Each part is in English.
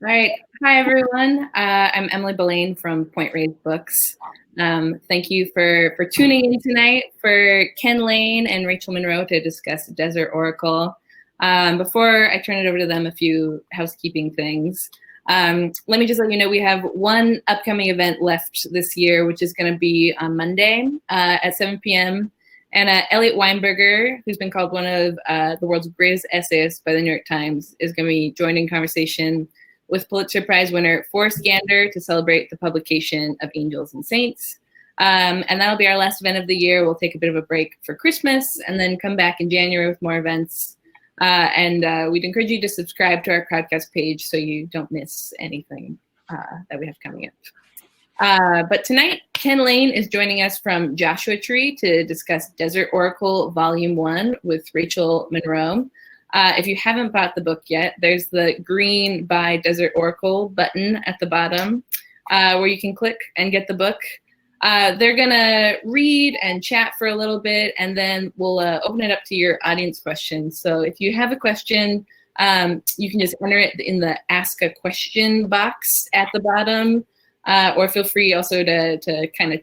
All right. Hi, everyone. I'm Emily Belaine from Point Reyes Books. Thank you for tuning in tonight for Ken Layne and Rachel Monroe to discuss Desert Oracle. Before I turn it over to them, a few housekeeping things. Let me just let you know we have one upcoming event left this year, which is going to be on Monday at 7 p.m. And Elliot Weinberger, who's been called one of the world's greatest essayists by the New York Times, is going to be joining conversation with Pulitzer Prize winner Forrest Gander to celebrate the publication of Angels and Saints. And that'll be our last event of the year. We'll take a bit of a break for Christmas and then come back in January with more events. And we'd encourage you to subscribe to our podcast page so you don't miss anything that we have coming up. But tonight, Ken Layne is joining us from Joshua Tree to discuss Desert Oracle Volume 1 with Rachel Monroe. If you haven't bought the book yet, there's the green Buy Desert Oracle button at the bottom where you can click and get the book. They're going to read and chat for a little bit, and then we'll open it up to your audience questions. So if you have a question, you can just enter it in the Ask a Question box at the bottom, or feel free also to kind of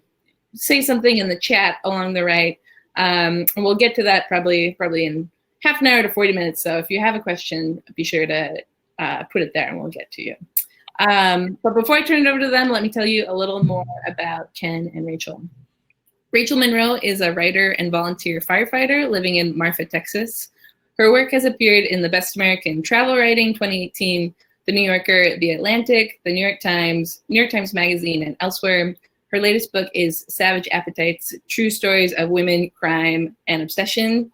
say something in the chat along the right. And we'll get to that probably in half an hour to 40 minutes. So if you have a question, be sure to put it there and we'll get to you. But before I turn it over to them, let me tell you a little more about Ken and Rachel. Rachel Monroe is a writer and volunteer firefighter living in Marfa, Texas. Her work has appeared in the Best American Travel Writing 2018, The New Yorker, The Atlantic, The New York Times Magazine, and elsewhere. Her latest book is Savage Appetites, True Stories of Women, Crime, and Obsession.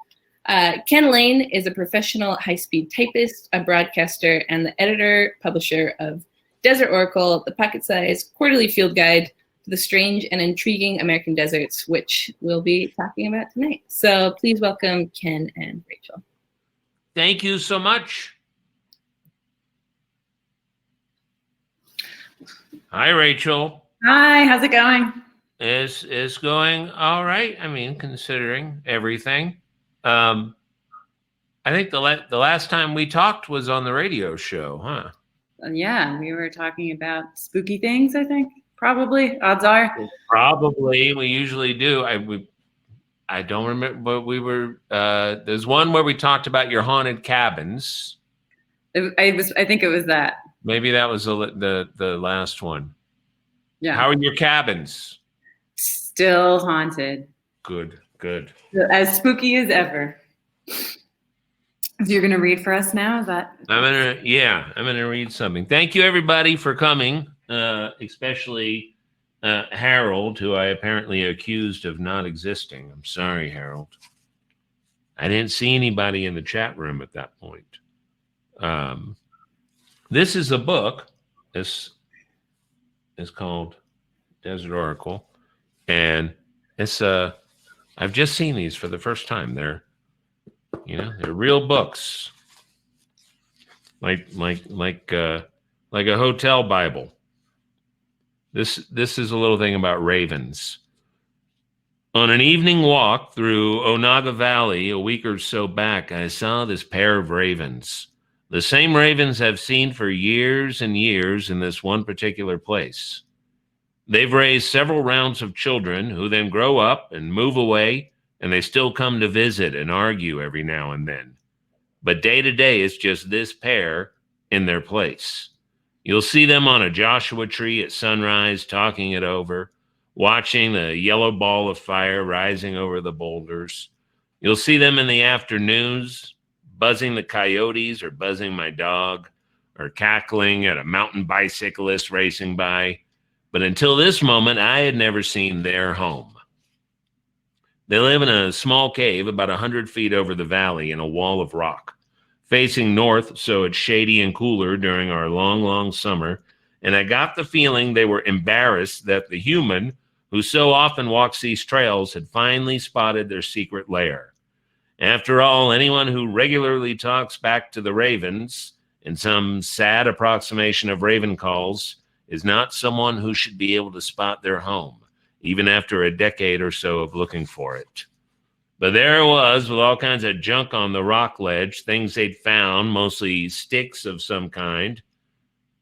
Ken Layne is a professional high-speed typist, a broadcaster, and the editor-publisher of Desert Oracle, the pocket-sized quarterly field guide to the strange and intriguing American deserts, which we'll be talking about tonight. So please welcome Ken and Rachel. Thank you so much. Hi, Rachel. Hi, how's it going? It's going all right. I mean, considering everything. I think the last time we talked was on the radio show, huh? Yeah, we were talking about spooky things, I think. Probably. Odds are. Probably. We usually do. I don't remember, but we were there's one where we talked about your haunted cabins. I think it was that. Maybe that was the last one. Yeah. How are your cabins? Still haunted. Good. As spooky as ever. So you're going to read for us now? Is that? I'm going to read something. Thank you, everybody, for coming, especially Harold, who I apparently accused of not existing. I'm sorry, Harold. I didn't see anybody in the chat room at that point. This is a book. This is called Desert Oracle, and it's I've just seen these for the first time. They're real books, like a hotel Bible. This is a little thing about ravens. On an evening walk through Onaga Valley a week or so back, I saw this pair of ravens. The same ravens I've seen for years and years in this one particular place. They've raised several rounds of children who then grow up and move away, and they still come to visit and argue every now and then. But day to day, it's just this pair in their place. You'll see them on a Joshua tree at sunrise, talking it over, watching the yellow ball of fire rising over the boulders. You'll see them in the afternoons, buzzing the coyotes or buzzing my dog, or cackling at a mountain bicyclist racing by. But until this moment, I had never seen their home. They live in a small cave about 100 feet over the valley in a wall of rock, facing north, so it's shady and cooler during our long, long summer. And I got the feeling they were embarrassed that the human who so often walks these trails had finally spotted their secret lair. After all, anyone who regularly talks back to the ravens in some sad approximation of raven calls is not someone who should be able to spot their home, even after a decade or so of looking for it. But there it was, with all kinds of junk on the rock ledge, things they'd found, mostly sticks of some kind.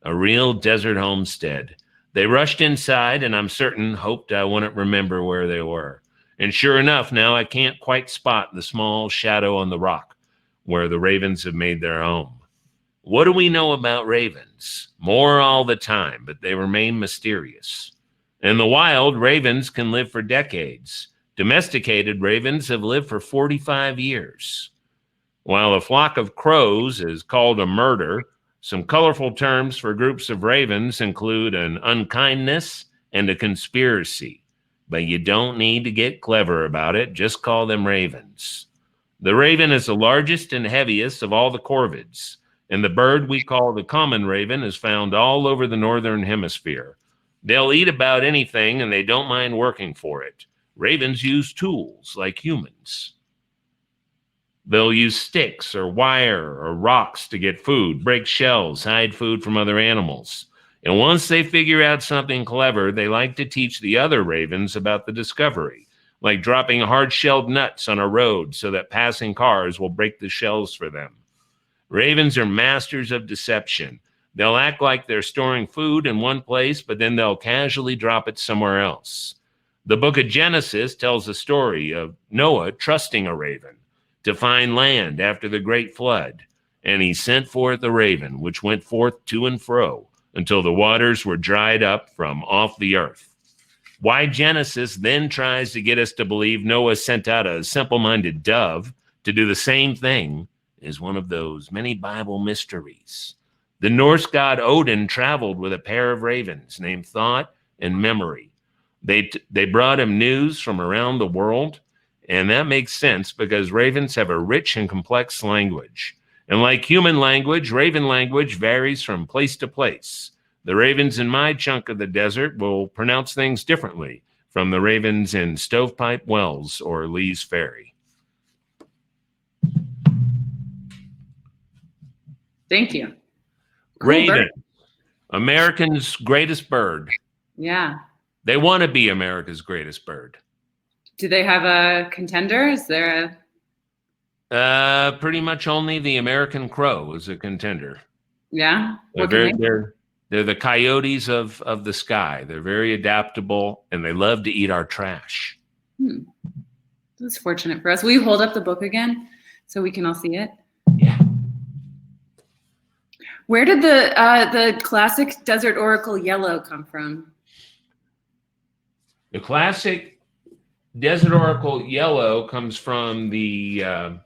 a real desert homestead. They rushed inside, and I'm certain hoped I wouldn't remember where they were. And sure enough, now I can't quite spot the small shadow on the rock where the ravens have made their home. What do we know about ravens? More all the time, but they remain mysterious. In the wild, ravens can live for decades. Domesticated ravens have lived for 45 years. While a flock of crows is called a murder, some colorful terms for groups of ravens include an unkindness and a conspiracy. But you don't need to get clever about it. Just call them ravens. The raven is the largest and heaviest of all the corvids, and the bird we call the common raven is found all over the northern hemisphere. They'll eat about anything, and they don't mind working for it. Ravens use tools like humans. They'll use sticks or wire or rocks to get food, break shells, hide food from other animals. And once they figure out something clever, they like to teach the other ravens about the discovery, like dropping hard-shelled nuts on a road so that passing cars will break the shells for them. Ravens are masters of deception. They'll act like they're storing food in one place, but then they'll casually drop it somewhere else. The book of Genesis tells the story of Noah trusting a raven to find land after the great flood, and he sent forth a raven, which went forth to and fro until the waters were dried up from off the earth. Why Genesis then tries to get us to believe Noah sent out a simple-minded dove to do the same thing is one of those many Bible mysteries. The Norse god Odin traveled with a pair of ravens named Thought and Memory. They brought him news from around the world, and that makes sense because ravens have a rich and complex language. And like human language, raven language varies from place to place. The ravens in my chunk of the desert will pronounce things differently from the ravens in Stovepipe Wells or Lee's Ferry. Thank you. Cool Raven, bird. American's greatest bird. Yeah. They want to be America's greatest bird. Do they have a contender? Is there a... Pretty much only the American crow is a contender. Yeah? They're the coyotes of the sky. They're very adaptable, and they love to eat our trash. That's fortunate for us. Will you hold up the book again so we can all see it? Yeah. Where did the classic desert oracle yellow come from? The classic desert oracle yellow comes from the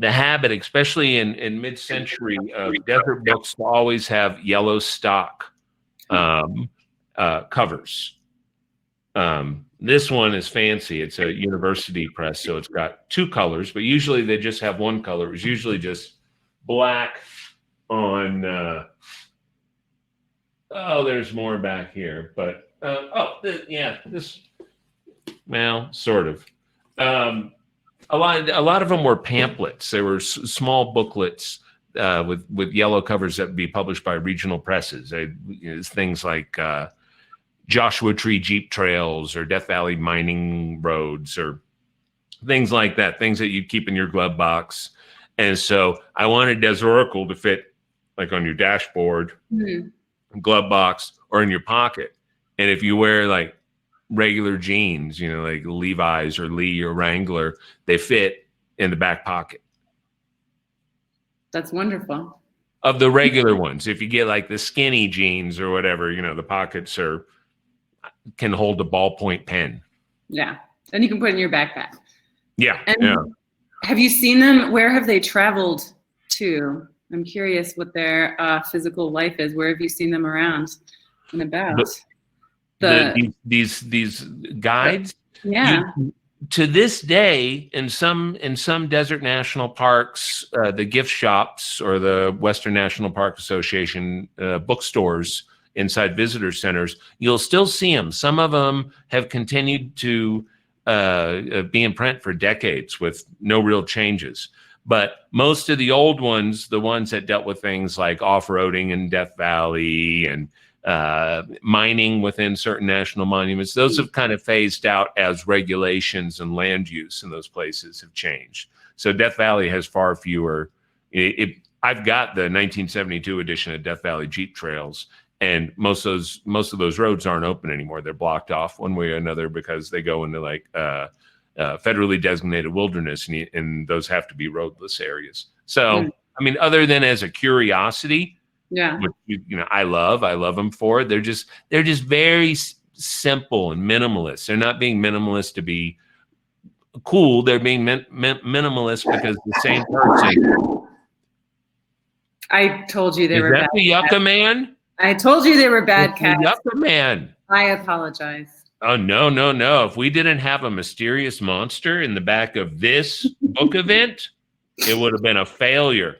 habit, especially in mid-century, of desert books to always have yellow stock covers. This one is fancy. It's a university press, so it's got two colors, but usually they just have one color. It's usually just black on, there's more back here, but, sort of. A lot of them were pamphlets. They were small booklets with yellow covers that would be published by regional presses. Things like Joshua Tree Jeep Trails or Death Valley Mining Roads or things like that, things that you'd keep in your glove box. And so I wanted Desert Oracle to fit like on your dashboard, glove box, or in your pocket. And if you wear like regular jeans, like Levi's or Lee or Wrangler, they fit in the back pocket. That's wonderful. Of the regular ones. If you get like the skinny jeans or whatever, the pockets can hold a ballpoint pen. Yeah. And you can put it in your backpack. Yeah. And yeah. Have you seen them? Where have they traveled to? I'm curious what their physical life is. Some have you seen them around and about? These guides, to this day, in some desert national parks, the gift shops or the Western National Park Association bookstores inside visitor centers, you'll still see them. Some of them have continued to be in print for decades with no real changes. But most of the old ones, the ones that dealt with things like off-roading in Death Valley and mining within certain national monuments, those have kind of phased out as regulations and land use in those places have changed. So Death Valley has far fewer. I've got the 1972 edition of Death Valley Jeep Trails, and most of those roads aren't open anymore. They're blocked off one way or another because they go into like federally designated wilderness, and those have to be roadless areas. So, I mean, other than as a curiosity, which, you know, I love them for it. They're just very simple and minimalist. They're not being minimalist to be cool. They're being minimalist because the same person. I told you they were bad. The Yucca Man? I told you they were bad cats. The Yucca Man. I apologize. Oh, no. If we didn't have a mysterious monster in the back of this book event, it would have been a failure.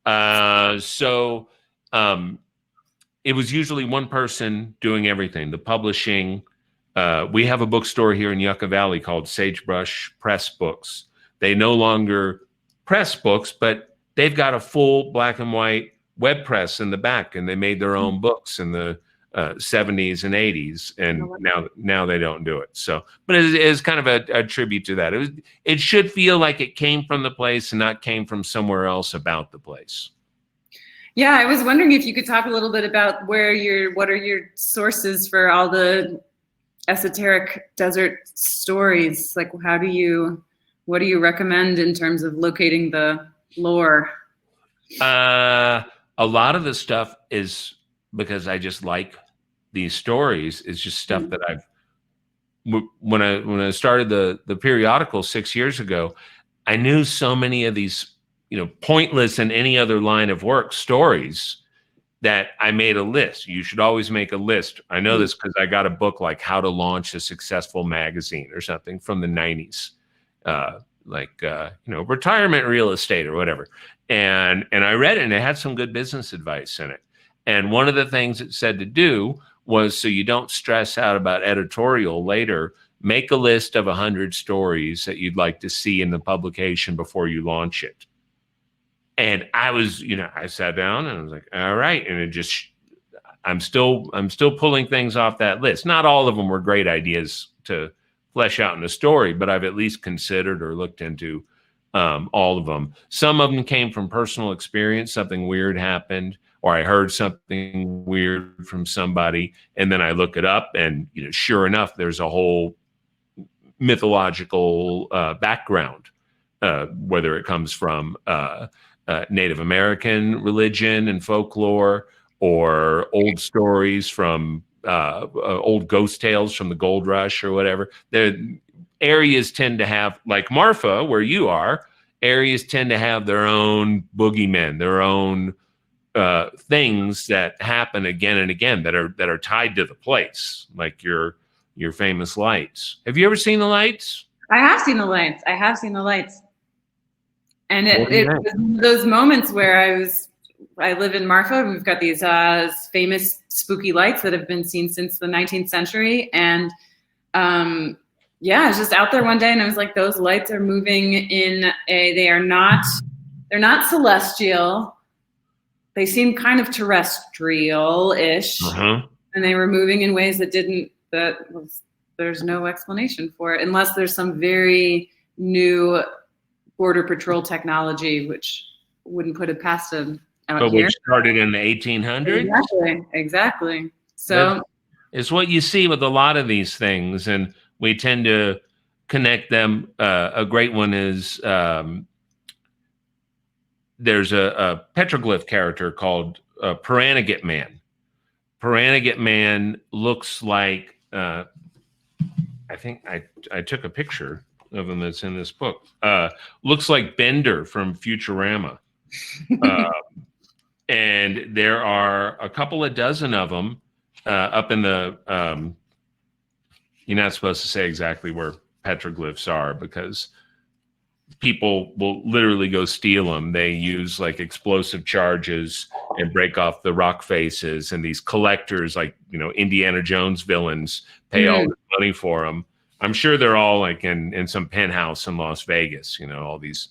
So it was usually one person doing everything, the publishing. We have a bookstore here in Yucca Valley called Sagebrush Press Books. They no longer press books, but they've got a full black and white web press in the back, and they made their own books in the 70s and 80s, and now they don't do it. So, but it is kind of a tribute to that. It should feel like it came from the place and not came from somewhere else about the place. Yeah, I was wondering if you could talk a little bit about what are your sources for all the esoteric desert stories? Like, what do you recommend in terms of locating the lore? A lot of the stuff is because I just like these stories. It's just stuff that when I started the periodical 6 years ago, I knew so many of these, you know, pointless in any other line of work stories that I made a list. You should always make a list. I know this because I got a book like How to Launch a Successful Magazine or something from the 90s, retirement real estate or whatever. And I read it, and it had some good business advice in it. And one of the things it said to do was, so you don't stress out about editorial later, make a list of 100 stories that you'd like to see in the publication before you launch it. And I sat down and I was like, all right. And I'm still pulling things off that list. Not all of them were great ideas to flesh out in a story, but I've at least considered or looked into all of them. Some of them came from personal experience. Something weird happened, or I heard something weird from somebody, and then I look it up, and sure enough, there's a whole mythological background, whether it comes from Native American religion and folklore, or old stories from old ghost tales from the gold rush or whatever. Areas tend to have, like Marfa, where you are, areas tend to have their own boogeymen, their own things that happen again and again that are tied to the place, like your famous lights. Have you ever seen the lights? I have seen the lights. And it was those moments where I live in Marfa. We've got these famous spooky lights that have been seen since the 19th century. And I was just out there one day, and I was like, those lights are moving they're not celestial. They seem kind of terrestrial-ish. And they were moving in ways there's no explanation for it, unless there's some very new Border Patrol technology, which wouldn't put it past them out here. Which started in the 1800s? Exactly. So it's what you see with a lot of these things, and we tend to connect them. A great one is there's a petroglyph character called Periodical Man. Periodical Man looks like, I think I took a picture of him that's in this book. Looks like Bender from Futurama. And there are a couple of dozen of them up in the, you're not supposed to say exactly where petroglyphs are because people will literally go steal them. They use like explosive charges and break off the rock faces, and these collectors, like, Indiana Jones villains, pay all the money for them. I'm sure they're all like in some penthouse in Las Vegas, all these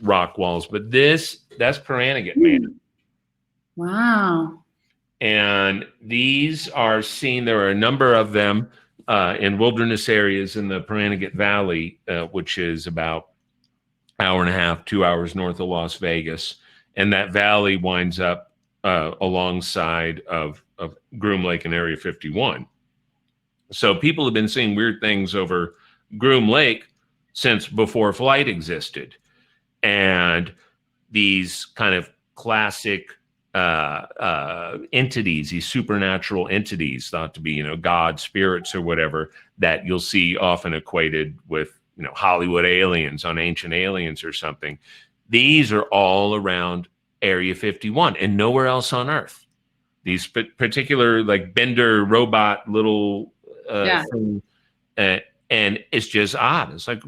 rock walls. But that's Periodical Man. Wow. And these are seen, there are a number of them in wilderness areas in the Periodical Valley, which is about hour and a half, 2 hours north of Las Vegas. And that valley winds up alongside of Groom Lake and Area 51. So people have been seeing weird things over Groom Lake since before flight existed. And these kind of classic entities, these supernatural entities thought to be, you know, God, spirits or whatever, that you'll see often equated with, you know, Hollywood aliens on Ancient Aliens or something. These are all around Area 51 and nowhere else on Earth. These particular like Bender robot little thing, and it's just odd. It's like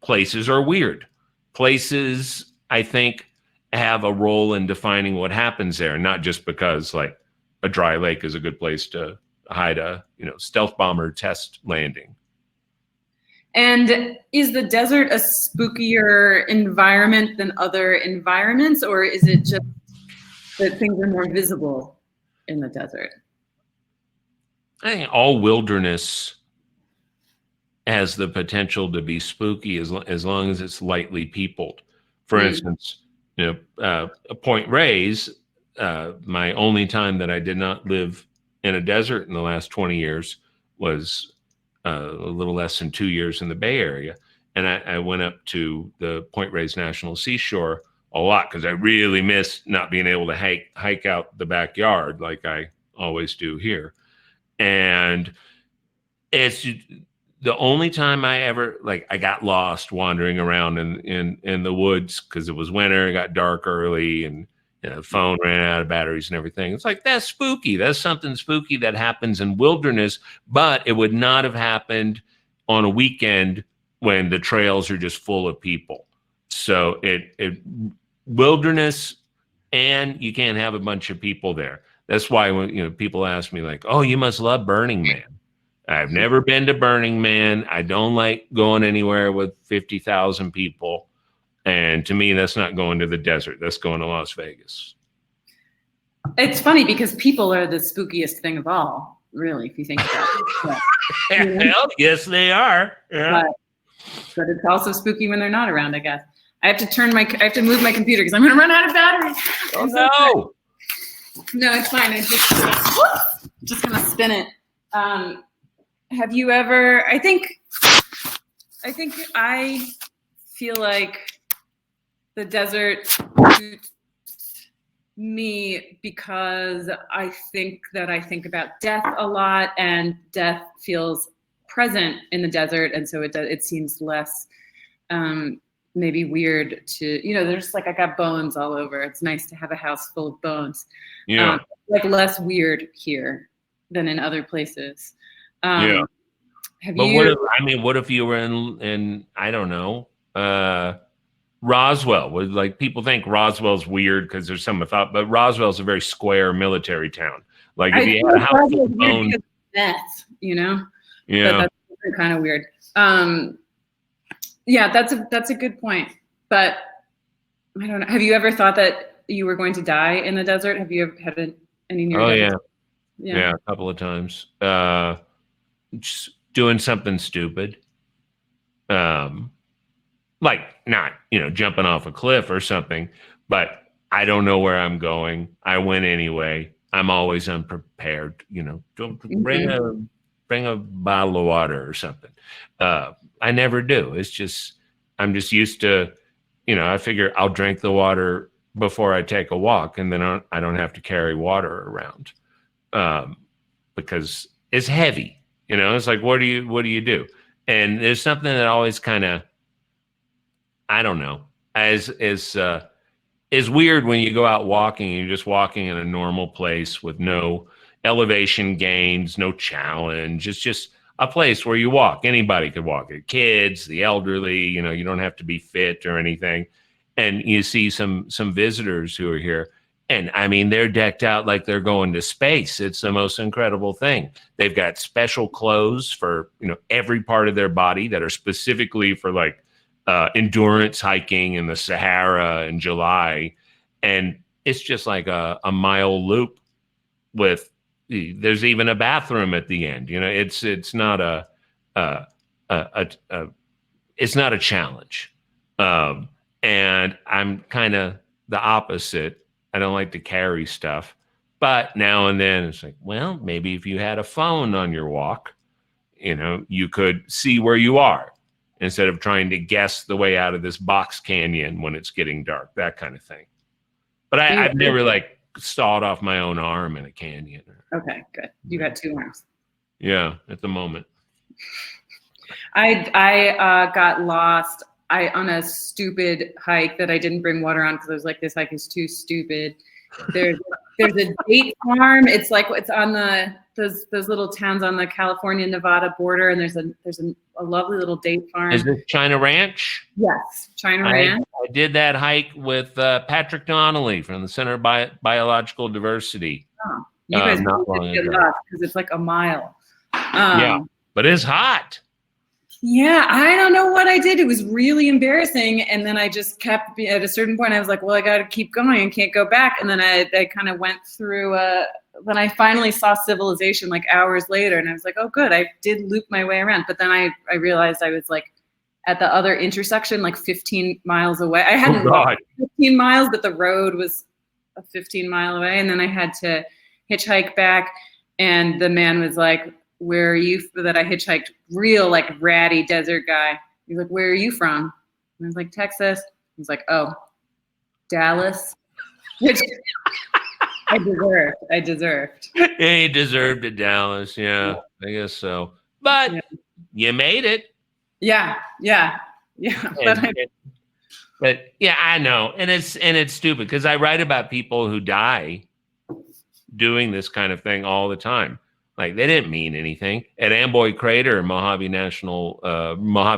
places are weird. Places, I think, have a role in defining what happens there, not just because like a dry lake is a good place to hide a, you know, stealth bomber test landing. And is the desert a spookier environment than other environments, or is it just that things are more visible in the desert? I think all wilderness has the potential to be spooky as long as it's lightly peopled. For instance, you know, Point Reyes, my only time that I did not live in a desert in the last 20 years was a little less than 2 years in the Bay Area. And I went up to the Point Reyes National Seashore a lot because I really miss not being able to hike out the backyard like I always do here. And it's the only time I ever, like, I got lost wandering around in the woods because it was winter, it got dark early, and you know, the phone ran out of batteries and everything. It's like, that's spooky. That's something spooky that happens in wilderness, but it would not have happened on a weekend when the trails are just full of people. So it wilderness, and you can't have a bunch of people there. That's why when, you know, people ask me like, oh, you must love Burning Man. I've never been to Burning Man. I don't like going anywhere with 50,000 people. And to me, that's not going to the desert. That's going to Las Vegas. It's funny because people are the spookiest thing of all, really, if you think about it. But, Well, yes, they are. Yeah. But it's also spooky when they're not around, I guess. I have to move my computer because I'm going to run out of battery. Oh, no. No, it's fine. I'm just going to spin it. Have you ever, I think I feel like the desert suits me because I think about death a lot, and death feels present in the desert. And so it seems less, maybe weird to, you know, there's like, I got bones all over. It's nice to have a house full of bones. Yeah. Like less weird here than in other places. Yeah. What if you were in I don't know, Roswell? Would, like, people think Roswell's weird because there's some thought, but Roswell's a very square military town. Like if you had a house full of bones, death, you know? Yeah. But that's kind of weird. Yeah, that's a good point. But I don't know. Have you ever thought that you were going to die in the desert? Have you ever had any near death? Yeah, a couple of times. Just doing something stupid. Like not, you know, jumping off a cliff or something, but I don't know where I'm going. I went anyway. I'm always unprepared, you know. Don't bring a bottle of water or something. I never do. It's just, I'm just used to, you know, I figure I'll drink the water before I take a walk, and then I don't have to carry water around because it's heavy. You know, it's like, what do you do? And there's something that always kind of, I don't know, is weird when you go out walking and you're just walking in a normal place with no elevation gains, no challenge. It's just a place where you walk. Anybody could walk. The kids, the elderly, you know, you don't have to be fit or anything. And you see some visitors who are here. And I mean, they're decked out like they're going to space. It's the most incredible thing. They've got special clothes for, you know, every part of their body that are specifically for like endurance hiking in the Sahara in July. And it's just like a mile loop with, there's even a bathroom at the end. You know, it's not it's not a challenge. And I'm kind of the opposite. I don't like to carry stuff. But now and then it's like, well, maybe if you had a phone on your walk, you could see where you are instead of trying to guess the way out of this box canyon when it's getting dark, that kind of thing. But I've never like sawed off my own arm in a canyon. Okay, good. You got 2 arms. Yeah, at the moment. I got lost on a stupid hike that I didn't bring water on because I was like, this hike is too stupid. There's a date farm. It's like it's on those little towns on the California-Nevada border, and there's a lovely little date farm. Is this China Ranch? Yes, China Ranch. I did that hike with Patrick Donnelly from the Center of Biological Diversity. Oh, you guys not long ago because it's like a mile. Yeah, but it's hot. Yeah, I don't know what I did. It was really embarrassing. And then I just kept, at a certain point, I was like, well, I got to keep going and can't go back. And then I kind of went through, when I finally saw civilization like hours later, and I was like, oh, good, I did loop my way around. But then I realized I was like at the other intersection, like 15 miles away. I hadn't walked 15 miles, but the road was a 15-mile away. And then I had to hitchhike back. And the man was like, where are you, that I hitchhiked, real like ratty desert guy. He's like, where are you from? And I was like, Texas. He's like, oh, Dallas. Which I deserved. Yeah, he deserved it, Dallas. Yeah, I guess so. But you made it. Yeah. But yeah, I know. And it's stupid because I write about people who die doing this kind of thing all the time. Like they didn't mean anything. At Amboy Crater, Mojave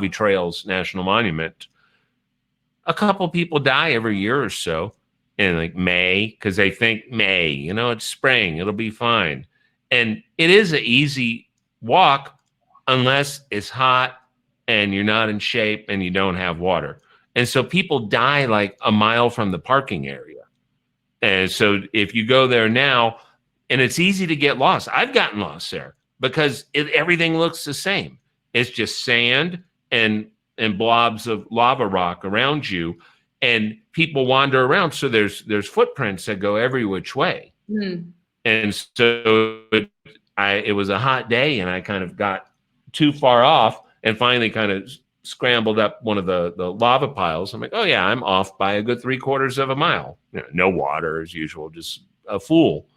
Trails National Monument, a couple people die every year or so in like May because they think May, it's spring, it'll be fine. And it is an easy walk unless it's hot and you're not in shape and you don't have water. And so people die like a mile from the parking area. And so if you go there now, and it's easy to get lost. I've gotten lost there because everything looks the same. It's just sand and blobs of lava rock around you, and people wander around. So there's footprints that go every which way. Mm. And so it was a hot day, and I kind of got too far off, and finally kind of scrambled up one of the lava piles. I'm like, oh yeah, I'm off by a good 3/4 of a mile. No water as usual, just a fool.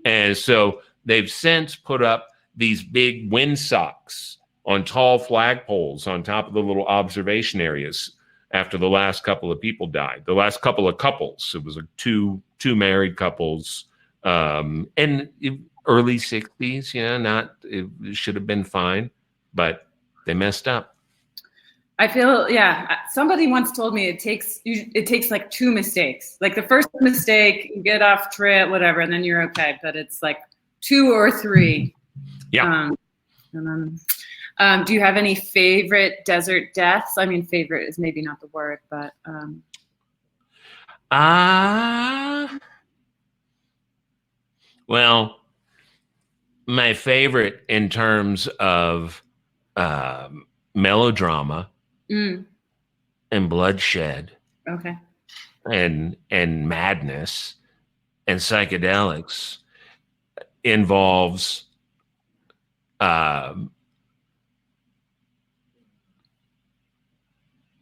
And so they've since put up these big windsocks on tall flagpoles on top of the little observation areas after the last couple of people died. The last couple of couples, it was like two married couples, and early 60s, it should have been fine, but they messed up. I feel, somebody once told me it takes like 2 mistakes. Like the first mistake, you get off trail, whatever, and then you're okay. But it's like 2 or 3. Yeah. And then, do you have any favorite desert deaths? I mean, favorite is maybe not the word, but. Well, my favorite in terms of melodrama. And bloodshed, okay, and madness and psychedelics involves I'm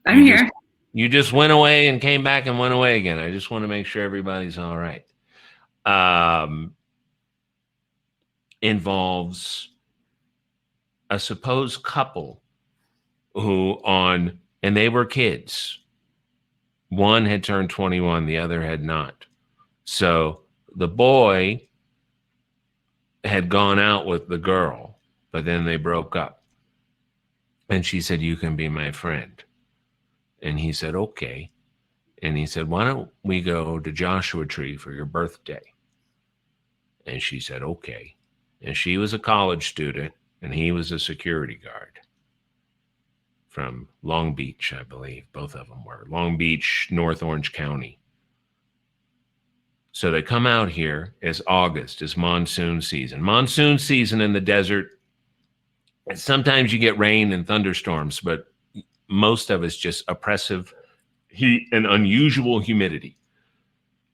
here. You just went away and came back and went away again. I just want to make sure everybody's all right. Involves a supposed couple and they were kids. One had turned 21, the other had not. So the boy had gone out with the girl, but then they broke up. And she said, you can be my friend. And he said, okay. And he said, why don't we go to Joshua Tree for your birthday? And she said, okay. And she was a college student, and he was a security guard. From Long Beach, I believe. Both of them were. Long Beach, North Orange County. So they come out here. It's August. It's monsoon season. Monsoon season in the desert. Sometimes you get rain and thunderstorms, but most of it's just oppressive heat and unusual humidity.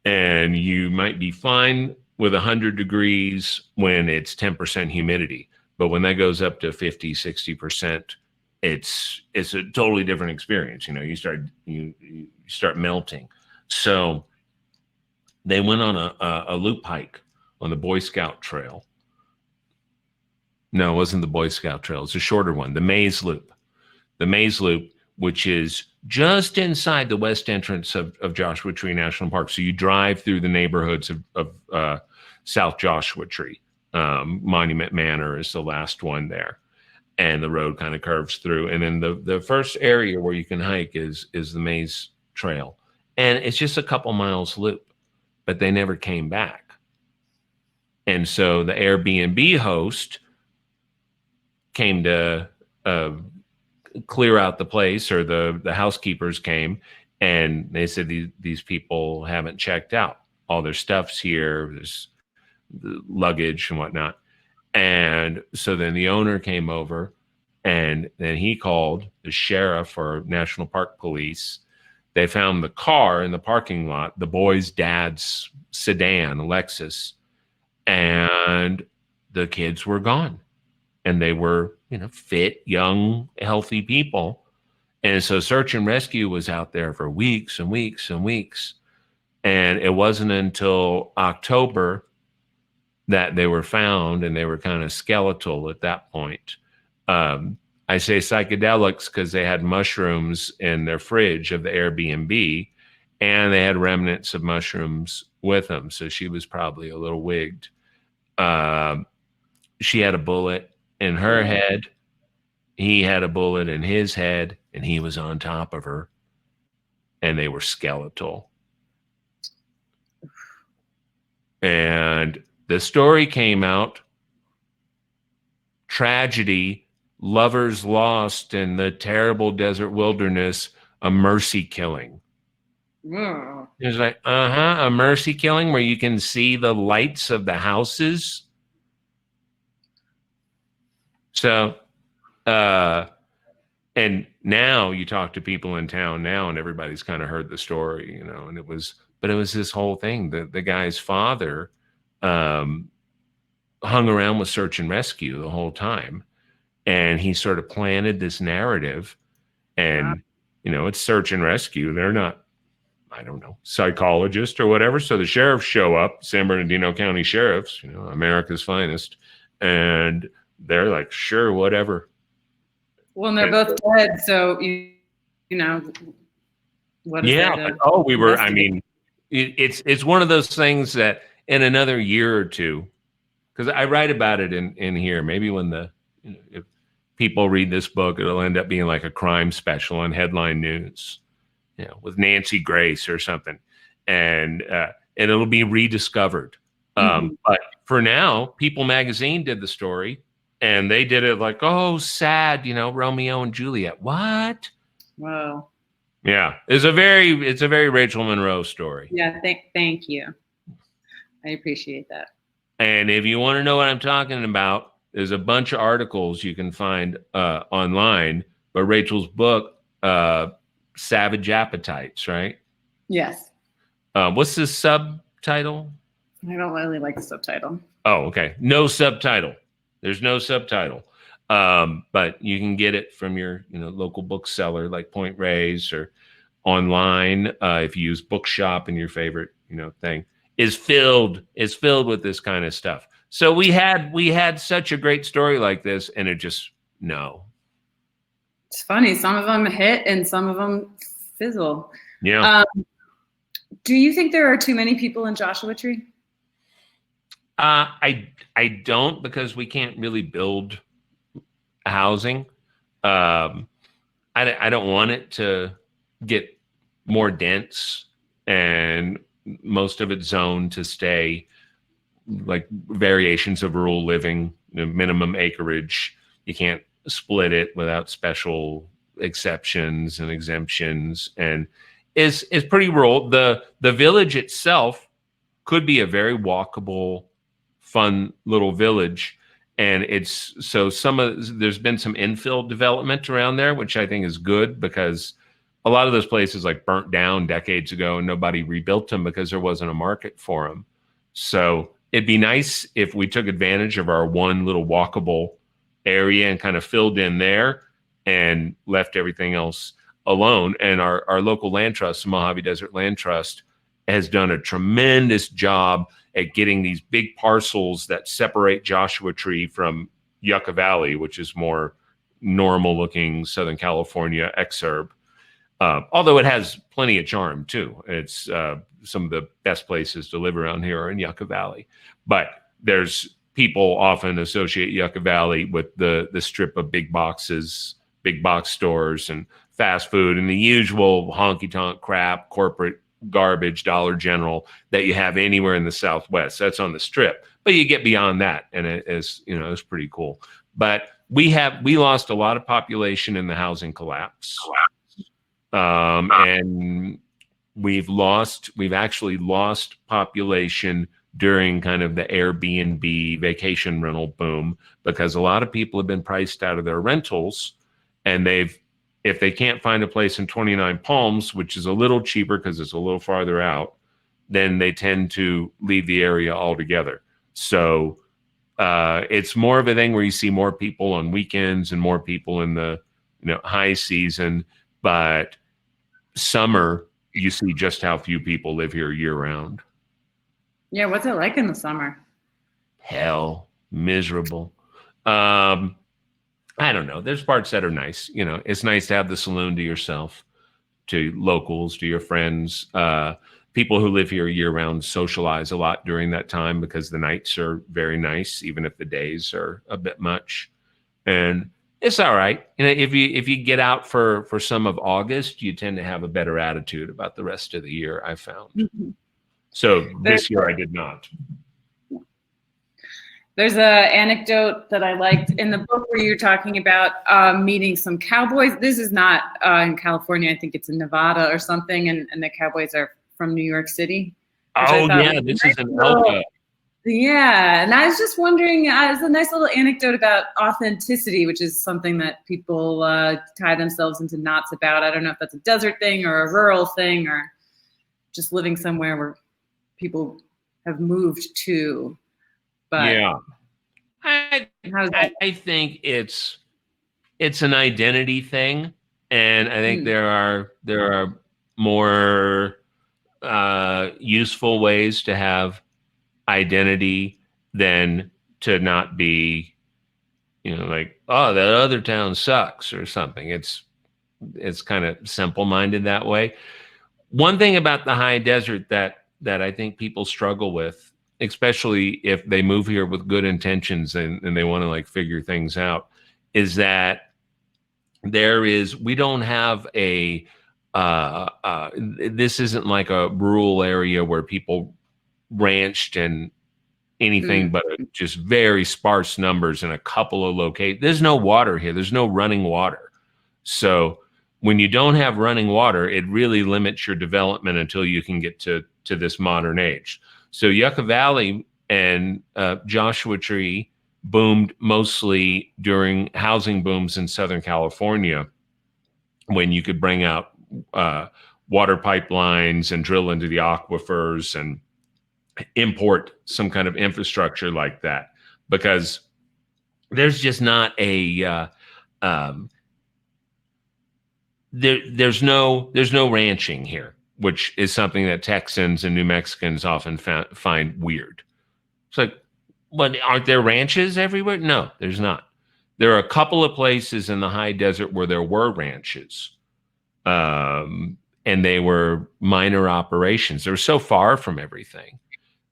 And you might be fine with 100 degrees when it's 10% humidity. But when that goes up to 50, 60%, it's a totally different experience. You know, you start melting. So they went on a loop hike on the Boy Scout Trail. No, it wasn't the Boy Scout Trail. It's a shorter one, the Maze Loop. The Maze Loop, which is just inside the west entrance of Joshua Tree National Park. So you drive through the neighborhoods of South Joshua Tree. Monument Manor is the last one there. And the road kind of curves through. And then the first area where you can hike is the Maze Trail. And it's just a couple miles loop, but they never came back. And so the Airbnb host came to clear out the place, or the housekeepers came, and they said these people haven't checked out. All their stuff's here, there's the luggage and whatnot. And so then the owner came over, and then he called the sheriff or National Park Police. They found the car in the parking lot, the boy's dad's sedan, Lexus, and the kids were gone. And they were, fit, young, healthy people. And so search and rescue was out there for weeks and weeks and weeks. And it wasn't until October that they were found, and they were kind of skeletal at that point. I say psychedelics because they had mushrooms in their fridge of the Airbnb, and they had remnants of mushrooms with them. So she was probably a little wigged. She had a bullet in her head. He had a bullet in his head, and he was on top of her, and they were skeletal. And the story came out, tragedy, lovers lost in the terrible desert wilderness, a mercy killing. Whoa. It was like, a mercy killing where you can see the lights of the houses. So, and now you talk to people in town now, and everybody's kind of heard the story, and it was this whole thing. The guy's father hung around with search and rescue the whole time, and he sort of planted this narrative. And it's search and rescue. They're not, I don't know, psychologists or whatever. So the sheriffs show up, San Bernardino County sheriffs, America's finest, and they're like, sure, whatever. Well, and they're both dead, so what is there to it's one of those things that in another year or two, because I write about it in here, maybe when if people read this book, it'll end up being like a crime special on Headline News, with Nancy Grace or something, and it'll be rediscovered. But for now, People Magazine did the story. And they did it like, oh, sad, Romeo and Juliet. What? Wow. Yeah, it's a very Rachel Monroe story. Yeah, thank you. I appreciate that. And if you want to know what I'm talking about, there's a bunch of articles you can find online. But Rachel's book, Savage Appetites, right? Yes. What's the subtitle? I don't really like the subtitle. Oh, okay. No subtitle. There's no subtitle, but you can get it from your local bookseller like Point Reyes, or online if you use Bookshop, and your favorite thing is filled with this kind of stuff. So we had such a great story like this, and it just no. It's funny. Some of them hit and some of them fizzle. Yeah. Do you think there are too many people in Joshua Tree? I don't, because we can't really build housing. I don't want it to get more dense, and most of it's zoned to stay like variations of rural living, minimum acreage. You can't split it without special exceptions and exemptions, and it's pretty rural. The village itself could be a very walkable, fun little village, and there's been some infill development around there, which I think is good, because a lot of those places like burnt down decades ago and nobody rebuilt them because there wasn't a market for them. So it'd be nice if we took advantage of our one little walkable area and kind of filled in there and left everything else alone. And our local land trust, the Mojave Desert Land Trust, has done a tremendous job at getting these big parcels that separate Joshua Tree from Yucca Valley, which is more normal looking Southern California exurb. Although it has plenty of charm too. It's some of the best places to live around here are in Yucca Valley. But there's people often associate Yucca Valley with the strip of big boxes, big box stores and fast food and the usual honky-tonk crap, corporate garbage, Dollar General that you have anywhere in the Southwest. That's on the strip. But you get beyond that and it's pretty cool. But we lost a lot of population in the housing collapse. And we've actually lost population during kind of the Airbnb vacation rental boom because a lot of people have been priced out of their rentals and if they can't find a place in 29 Palms, which is a little cheaper because it's a little farther out, then they tend to leave the area altogether. So it's more of a thing where you see more people on weekends and more people in the high season. But summer, you see just how few people live here year round. Yeah, what's it like in the summer? Hell, miserable. I don't know. There's parts that are nice. It's nice to have the saloon to yourself, to locals, to your friends. People who live here year round socialize a lot during that time because the nights are very nice, even if the days are a bit much. And it's all right. If you get out for some of August, you tend to have a better attitude about the rest of the year, I found. Mm-hmm. So this year I did not. There's an anecdote that I liked in the book where you're talking about meeting some cowboys. This is not in California. I think it's in Nevada or something. And the cowboys are from New York City. Oh, yeah. This is in Elka. Yeah. And I was just wondering, it's a nice little anecdote about authenticity, which is something that people tie themselves into knots about. I don't know if that's a desert thing or a rural thing or just living somewhere where people have moved to. But yeah, I think it's an identity thing, and I think there are more useful ways to have identity than to not be, like, oh, that other town sucks or something. It's kind of simple-minded that way. One thing about the high desert that I think people struggle with, especially if they move here with good intentions and they want to like figure things out, is that we don't have this isn't like a rural area where people ranched and anything but just very sparse numbers in a couple of locations. There's no water here. There's no running water. So when you don't have running water, it really limits your development until you can get to this modern age. So Yucca Valley and Joshua Tree boomed mostly during housing booms in Southern California when you could bring out water pipelines and drill into the aquifers and import some kind of infrastructure like that, because there's just not there's no ranching here, which is something that Texans and New Mexicans often find weird. It's like, what, aren't there ranches everywhere? No, there's not. There are a couple of places in the high desert where there were ranches, and they were minor operations. They were so far from everything.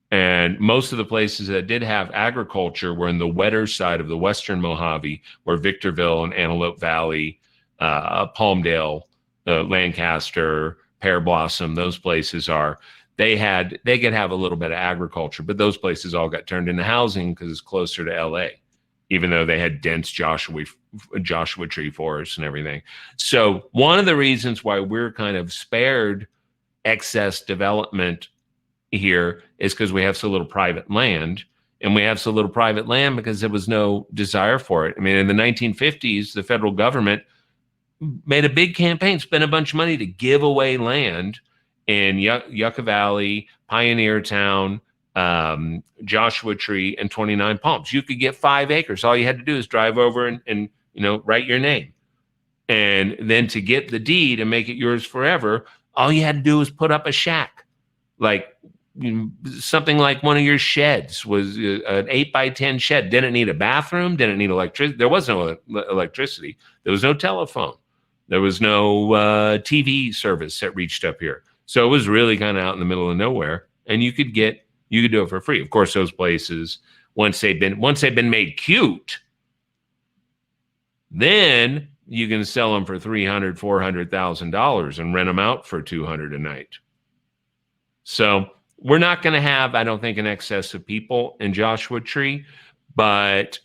And most of the places that did have agriculture were in the wetter side of the western Mojave, where Victorville and Antelope Valley, Palmdale, Lancaster, Pear Blossom, those places are. They could have a little bit of agriculture, but those places all got turned into housing because it's closer to LA, even though they had dense Joshua tree forests and everything. So one of the reasons why we're kind of spared excess development here is because we have so little private land, and we have so little private land because there was no desire for it. I mean, in the 1950s, the federal government made a big campaign, spent a bunch of money to give away land in Yucca Valley, Pioneer Town, Joshua Tree, and 29 Palms. You could get 5 acres. All you had to do is drive over and write your name. And then to get the deed and make it yours forever, all you had to do was put up a shack. Like something like one of your sheds was an 8x10 shed. Didn't need a bathroom, didn't need electricity. There was no electricity. There was no telephone. There was no TV service that reached up here. So it was really kind of out in the middle of nowhere. And you could do it for free. Of course, those places, once they've been made cute, then you can sell them for $300,000, $400,000 and rent them out for $200 a night. So we're not going to have, I don't think, an excess of people in Joshua Tree, but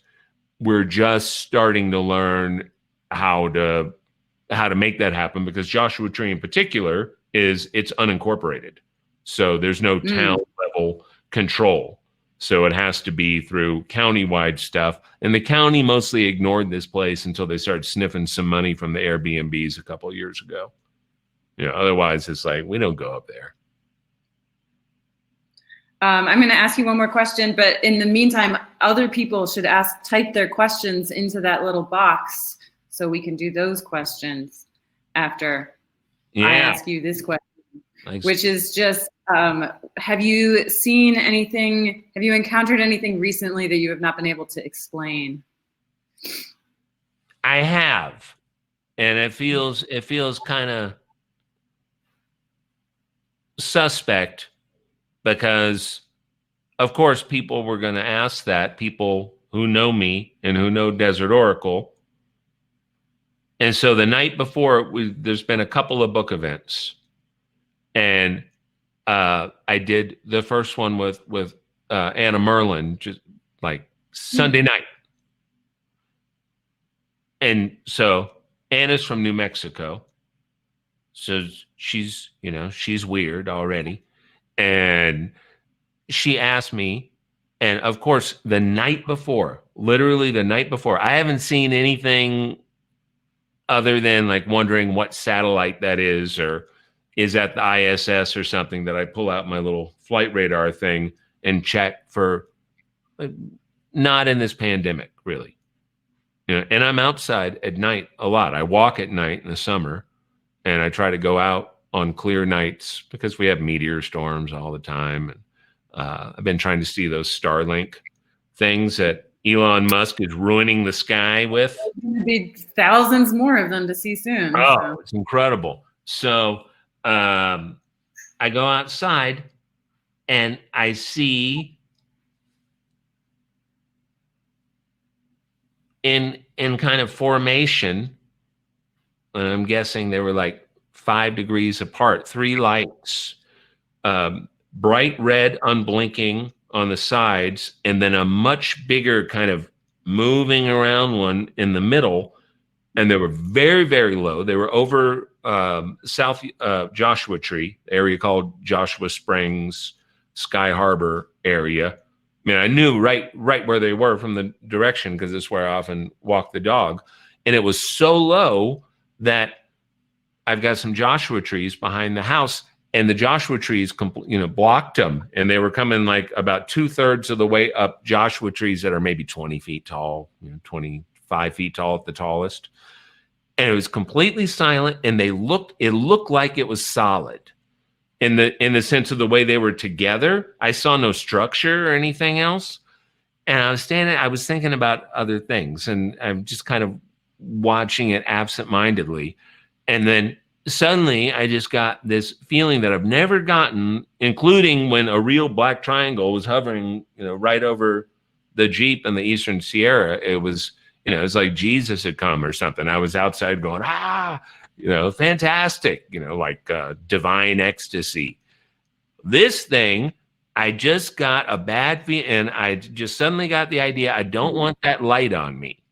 we're just starting to learn how to make that happen, because Joshua Tree in particular it's unincorporated. So there's no town level control. So it has to be through county-wide stuff. And the county mostly ignored this place until they started sniffing some money from the Airbnbs a couple of years ago. Otherwise it's like, we don't go up there. I'm going to ask you one more question, but in the meantime, other people should type their questions into that little box so we can do those questions after I ask you this question, which is just, have you seen anything, have you encountered anything recently that you have not been able to explain? I have, and it feels kind of suspect, because of course people were going to ask that, people who know me and who know Desert Oracle. And so the night before, there's been a couple of book events, and I did the first one with Anna Merlin, just like Sunday night. And so Anna's from New Mexico, so she's weird already. And she asked me, and of course, literally the night before, I haven't seen anything other than like wondering what satellite that is, or is that the ISS or something, that I pull out my little flight radar thing and check for, not in this pandemic, really. And I'm outside at night a lot. I walk at night in the summer, and I try to go out on clear nights because we have meteor storms all the time. And I've been trying to see those Starlink things that Elon Musk is ruining the sky with. There's going to be thousands more of them to see soon. Oh, it's incredible. So I go outside and I see in kind of formation, and I'm guessing they were like 5 degrees apart, 3 lights, bright red unblinking on the sides, and then a much bigger kind of moving around one in the middle. And they were very, very low. They were over South Joshua Tree, area called Joshua Springs, Sky Harbor area. I mean, I knew right where they were from the direction, because it's where I often walk the dog. And it was so low that I've got some Joshua trees behind the house, and the Joshua trees, blocked them. And they were coming like about 2/3 of the way up Joshua trees that are maybe 20 feet tall, 25 feet tall at the tallest. And it was completely silent. And it looked like it was solid in the sense of the way they were together. I saw no structure or anything else. And I was thinking about other things, and I'm just kind of watching it absentmindedly. And then suddenly I just got this feeling that I've never gotten, including when a real black triangle was hovering, right over the Jeep in the Eastern Sierra. It was, it's like Jesus had come or something. I was outside going, fantastic, like divine ecstasy. This thing, I just got a bad feeling, and I just suddenly got the idea, I don't want that light on me.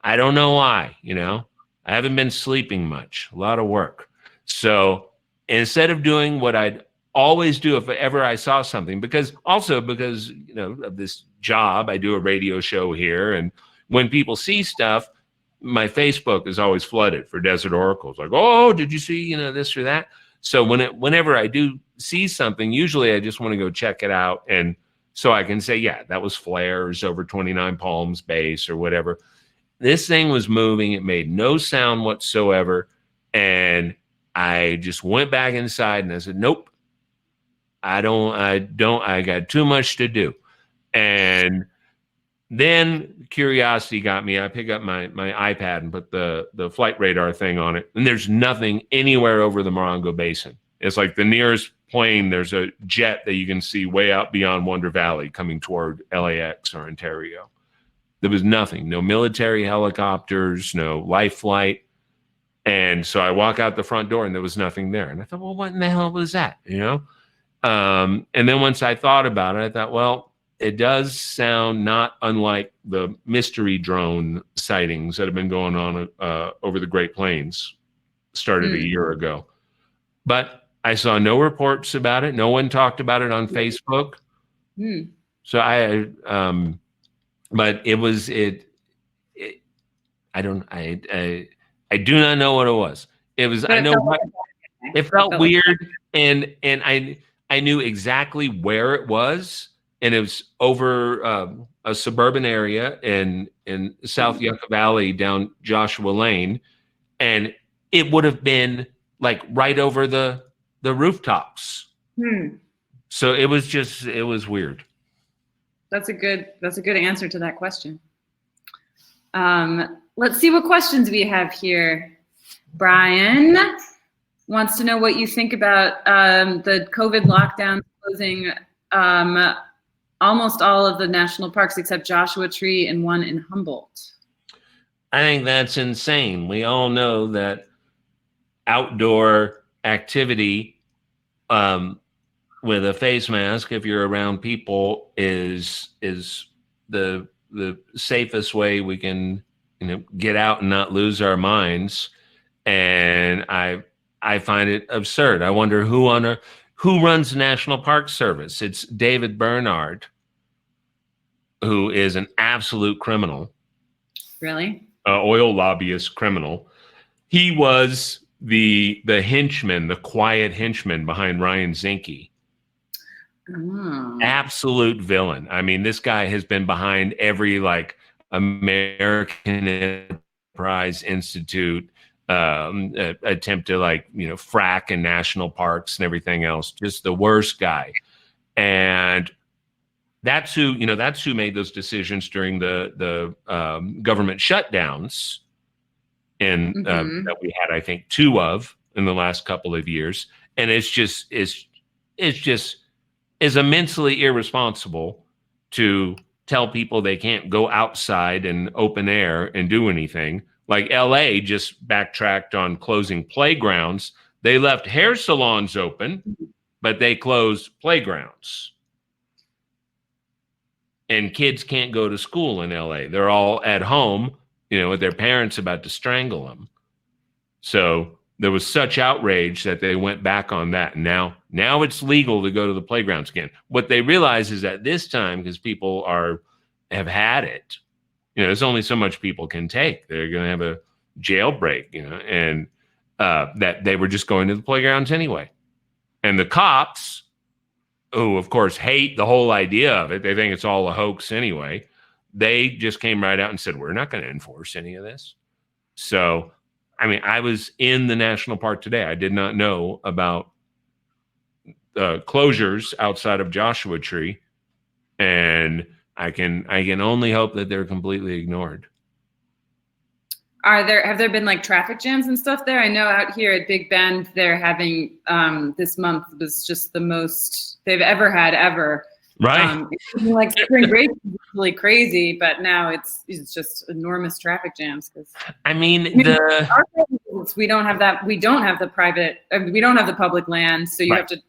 I don't know why, I haven't been sleeping much, a lot of work. So instead of doing what I'd always do if ever I saw something, because of this job, I do a radio show here. And when people see stuff, my Facebook is always flooded for desert oracles. Like, oh, did you see, this or that? So whenever I do see something, usually I just want to go check it out. And so I can say, yeah, that was flares over 29 Palms base or whatever. This thing was moving. It made no sound whatsoever. And I just went back inside and I said, nope, I got too much to do. And then curiosity got me. I pick up my iPad and put the flight radar thing on it. And there's nothing anywhere over the Morongo Basin. It's like the nearest plane, there's a jet that you can see way out beyond Wonder Valley coming toward LAX or Ontario. There was nothing, no military helicopters, no life flight. And so I walk out the front door and there was nothing there. And I thought, well, what in the hell was that? And then once I thought about it, I thought, well, it does sound not unlike the mystery drone sightings that have been going on over the Great Plains, started a year ago. But I saw no reports about it. No one talked about it on Facebook. So but it was I do not know what it was. It was, I know it felt weird, and I knew exactly where it was, and it was over a suburban area in South Yucca Valley down Joshua Lane, and it would have been like right over the rooftops. So it was weird. That's a good answer to that question. Let's see what questions we have here. Brian wants to know what you think about the COVID lockdown closing almost all of the national parks except Joshua Tree and one in Humboldt. I think that's insane. We all know that outdoor activity with a face mask, if you're around people, is the safest way we can get out and not lose our minds. And I find it absurd. I wonder who runs the National Park Service. It's David Bernard, who is an absolute criminal. Really? Oil lobbyist criminal. He was the henchman, the quiet henchman behind Ryan Zinke. Absolute villain. I mean, this guy has been behind every American Enterprise Institute attempt to frack in national parks and everything else. Just the worst guy. And that's who made those decisions during the government shutdowns that we had, I think, 2 of in the last couple of years. And it's just immensely irresponsible to tell people they can't go outside in open air and do anything. Like LA just backtracked on closing playgrounds. They left hair salons open, but they closed playgrounds. And kids can't go to school in LA. They're all at home, with their parents about to strangle them. So there was such outrage that they went back on that. Now it's legal to go to the playgrounds again. What they realize is that this time, because people have had it, there's only so much people can take. They're going to have a jailbreak, and that they were just going to the playgrounds anyway. And the cops, who of course hate the whole idea of it, they think it's all a hoax anyway, they just came right out and said, we're not going to enforce any of this. So, I mean, I was in the national park today. I did not know about closures outside of Joshua Tree, and I can only hope that they're completely ignored. Have there been traffic jams and stuff there? I know out here at Big Bend, they're having this month was just the most they've ever had ever. Right. Spring break is really crazy, but now it's just enormous traffic jams. We don't have that. We don't have the private. We don't have the public land, so you have to.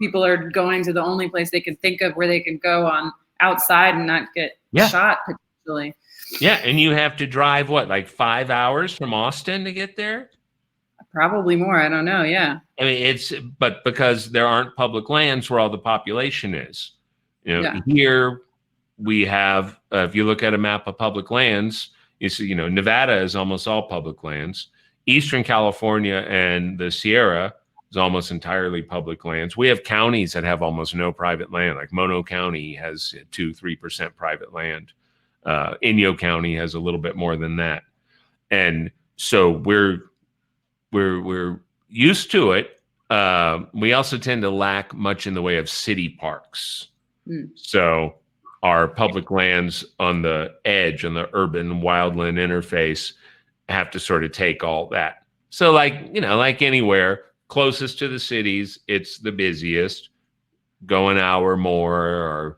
People are going to the only place they can think of where they can go on outside and not get shot potentially. Yeah, and you have to drive 5 hours from Austin to get there? Probably more. I don't know. Yeah. I mean, but because there aren't public lands where all the population is. Here we have, if you look at a map of public lands, You see, Nevada is almost all public lands. Eastern California and the Sierra is almost entirely public lands. We have counties that have almost no private land, like Mono County has 2-3% private land. Inyo County has a little bit more than that. And so we're used to it. We also tend to lack much in the way of city parks. So our public lands on the edge, on the urban wildland interface, have to sort of take all that. So like anywhere closest to the cities, it's the busiest. Go an hour more,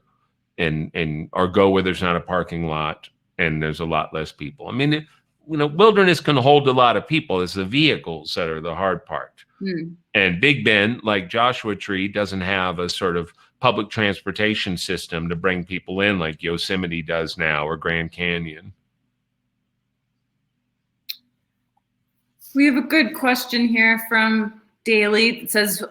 or go where there's not a parking lot and there's a lot less people. I mean, wilderness can hold a lot of people. It's the vehicles that are the hard part. And Big Bend, like Joshua Tree, doesn't have a sort of public transportation system to bring people in like Yosemite does now, or Grand Canyon. We have a good question here from Daly. It says,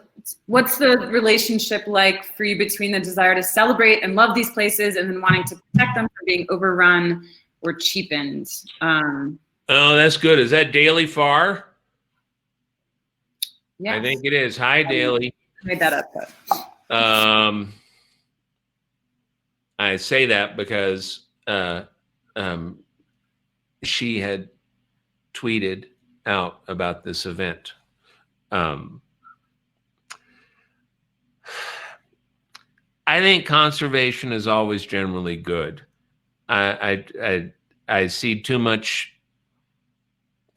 what's the relationship like for you between the desire to celebrate and love these places and then wanting to protect them from being overrun or cheapened? Oh, that's good. Is that Daly Farr? Yeah, I think it is. Hi, Daly. Made that up. I say that because she had tweeted out about this event. I think conservation is always generally good. I see too much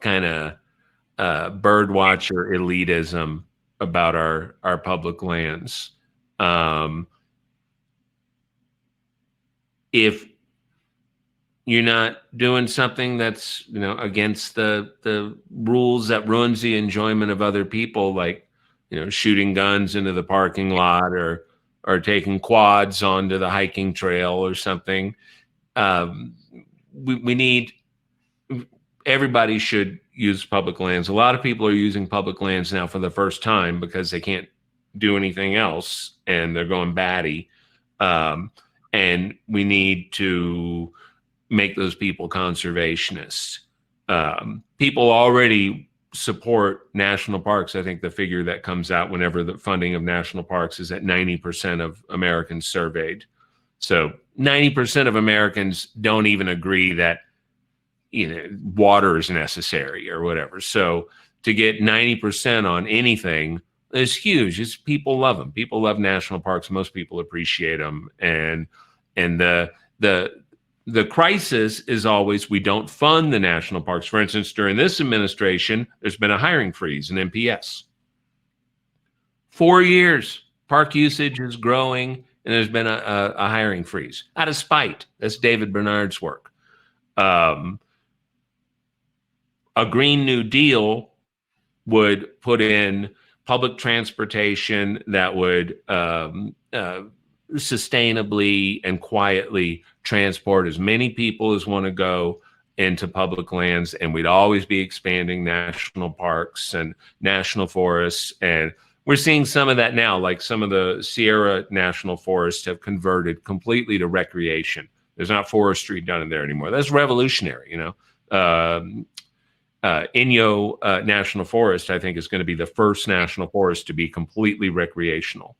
kind of bird watcher elitism about our public lands. If you're not doing something that's against the rules that ruins the enjoyment of other people, like shooting guns into the parking lot or taking quads onto the hiking trail or something, we need, everybody should use public lands. A lot of people are using public lands now for the first time because they can't do anything else and they're going batty. And we need to make those people conservationists. People already support national parks. I think the figure that comes out whenever the funding of national parks is at 90% of Americans surveyed. So 90% of Americans don't even agree that water is necessary or whatever. So to get 90% on anything is huge. It's, people love them. People love national parks. Most people appreciate them. And the crisis is always, we don't fund the national parks. For instance, during this administration, there's been a hiring freeze in MPS. 4 years, park usage is growing, and there's been a hiring freeze out of spite. That's David Bernard's work. A Green New Deal would put in public transportation that would sustainably and quietly transport as many people as want to go into public lands, and we'd always be expanding national parks and national forests. And we're seeing some of that now, like some of the Sierra national forests have converted completely to recreation. There's not forestry done in there anymore. That's revolutionary, Inyo National Forest, I think, is going to be the first national forest to be completely recreational.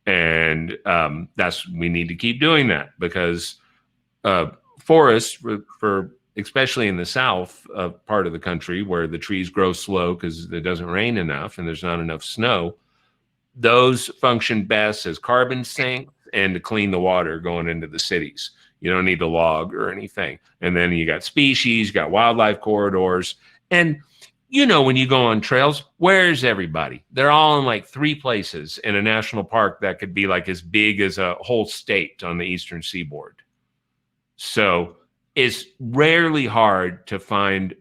And we need to keep doing that, because forests, for especially in the south part of the country where the trees grow slow because it doesn't rain enough and there's not enough snow, those function best as carbon sinks and to clean the water going into the cities. You don't need to log or anything. And then you got species, you got wildlife corridors. And when you go on trails, where's everybody? They're all in like 3 places in a national park that could be like as big as a whole state on the eastern seaboard. So it's rarely hard to find